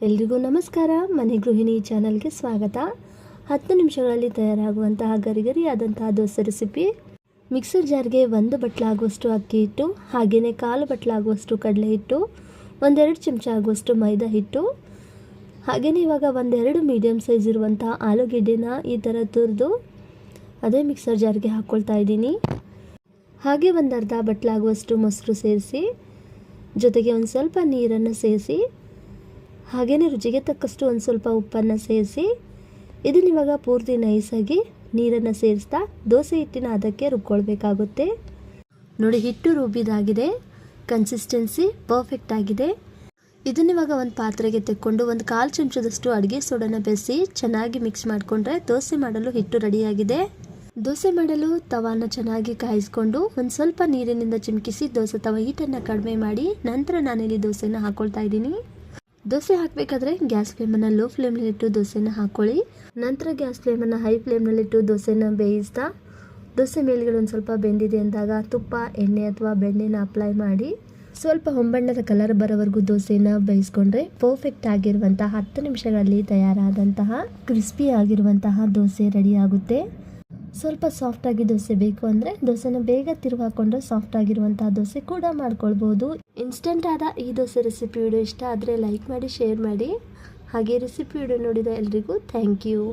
ಎಲ್ರಿಗೂ ನಮಸ್ಕಾರ. ಮನೆ ಗೃಹಿಣಿ ಚಾನಲ್ಗೆ ಸ್ವಾಗತ. 10 ನಿಮಿಷಗಳಲ್ಲಿ ತಯಾರಾಗುವಂತಹ ಗರಿಗರಿಯಾದಂತಹ ದೋಸೆ ರೆಸಿಪಿ. ಮಿಕ್ಸರ್ ಜಾರ್ಗೆ 1 ಬಟ್ಲಾಗುವಷ್ಟು ಅಕ್ಕಿ ಹಿಟ್ಟು, ಹಾಗೆಯೇ 1/4 ಬಟ್ಲಾಗುವಷ್ಟು ಕಡಲೆ ಹಿಟ್ಟು, 1-2 ಚಮಚ ಆಗುವಷ್ಟು ಮೈದಾ ಹಿಟ್ಟು, ಹಾಗೆಯೇ ಇವಾಗ 1-2 ಮೀಡಿಯಮ್ ಸೈಜ್ ಇರುವಂತಹ ಆಲೂಗೆಡ್ಡೆನ ಈ ಥರ ತುರಿದು ಅದೇ ಮಿಕ್ಸರ್ ಜಾರ್ಗೆ ಹಾಕ್ಕೊಳ್ತಾ ಇದ್ದೀನಿ. ಹಾಗೆ 1/2 ಬಟ್ಲಾಗುವಷ್ಟು ಮೊಸರು ಸೇರಿಸಿ, ಜೊತೆಗೆ ಒಂದು ಸ್ವಲ್ಪ ನೀರನ್ನು ಸೇರಿಸಿ, ಹಾಗೆಯೇ ರುಚಿಗೆ ತಕ್ಕಷ್ಟು ಒಂದು ಸ್ವಲ್ಪ ಉಪ್ಪನ್ನು ಸೇರಿಸಿ, ಇದನ್ನ ಇವಾಗ ಪೂರ್ತಿ ನೈಸಾಗಿ ನೀರನ್ನು ಸೇರಿಸ್ತಾ ದೋಸೆ ಹಿಟ್ಟಿನ ಅದಕ್ಕೆ ರುಬ್ಕೊಳ್ಬೇಕಾಗುತ್ತೆ. ನೋಡಿ, ಹಿಟ್ಟು ರುಬ್ಬಿದಾಗಿದೆ, ಕನ್ಸಿಸ್ಟೆನ್ಸಿ ಪರ್ಫೆಕ್ಟ್ ಆಗಿದೆ. ಇದನ್ನ ಇವಾಗ ಒಂದು ಪಾತ್ರೆಗೆ ತೆಕ್ಕೊಂಡು 1/4 ಚಮಚದಷ್ಟು ಅಡುಗೆ ಸೋಡಾನ ಬೆರೆಸಿ ಚೆನ್ನಾಗಿ ಮಿಕ್ಸ್ ಮಾಡಿಕೊಂಡ್ರೆ ದೋಸೆ ಮಾಡಲು ಹಿಟ್ಟು ರೆಡಿಯಾಗಿದೆ. ದೋಸೆ ಮಾಡಲು ತವಾನ ಚೆನ್ನಾಗಿ ಕಾಯಿಸ್ಕೊಂಡು ಒಂದು ಸ್ವಲ್ಪ ನೀರಿನಿಂದ ಚಿಮುಕಿಸಿ ದೋಸೆ ತವ ಹೀಟನ್ನು ಕಡಿಮೆ ಮಾಡಿ ನಂತರ ನಾನಿಲ್ಲಿ ದೋಸೆನ ಹಾಕ್ಕೊಳ್ತಾ ಇದ್ದೀನಿ. ದೋಸೆ ಹಾಕಬೇಕಾದ್ರೆ ಗ್ಯಾಸ್ ಫ್ಲೇಮನ್ನು ಲೋ ಫ್ಲೇಮ್ನಲ್ಲಿಟ್ಟು ದೋಸೆನ ಹಾಕ್ಕೊಳ್ಳಿ. ನಂತರ ಗ್ಯಾಸ್ ಫ್ಲೇಮನ್ನು ಹೈ ಫ್ಲೇಮ್ನಲ್ಲಿಟ್ಟು ದೋಸೆನ ಬೇಯಿಸ್ತಾ ದೋಸೆ ಮೇಲ್ಗಡೆ ಒಂದು ಸ್ವಲ್ಪ ಬೆಂದಿದೆ ಅಂದಾಗ ತುಪ್ಪ, ಎಣ್ಣೆ ಅಥವಾ ಬೆಣ್ಣೆನ ಅಪ್ಲೈ ಮಾಡಿ ಸ್ವಲ್ಪ ಹೊಂಬಣ್ಣದ ಕಲರ್ ಬರೋವರೆಗೂ ದೋಸೆನ ಬೇಯಿಸ್ಕೊಂಡ್ರೆ ಪರ್ಫೆಕ್ಟ್ ಆಗಿರುವಂತಹ 10 ನಿಮಿಷಗಳಲ್ಲಿ ತಯಾರಾದಂತಹ ಕ್ರಿಸ್ಪಿ ಆಗಿರುವಂತಹ ದೋಸೆ ರೆಡಿ ಆಗುತ್ತೆ. ಸ್ವಲ್ಪ ಸಾಫ್ಟಾಗಿ ದೋಸೆ ಬೇಕು ಅಂದರೆ ದೋಸೆನ ಬೇಗ ತಿರುವು ಹಾಕ್ಕೊಂಡ್ರೆ ಸಾಫ್ಟ್ ಆಗಿರುವಂತಹ ದೋಸೆ ಕೂಡ ಮಾಡ್ಕೊಳ್ಬೋದು. ಇನ್ಸ್ಟೆಂಟ್ ಆದ ಈ ದೋಸೆ ರೆಸಿಪಿ ವಿಡಿಯೋ ಇಷ್ಟ ಆದರೆ ಲೈಕ್ ಮಾಡಿ, ಶೇರ್ ಮಾಡಿ. ಹಾಗೆ ರೆಸಿಪಿ ವಿಡಿಯೋ ನೋಡಿದ ಎಲ್ರಿಗೂ ಥ್ಯಾಂಕ್ ಯು.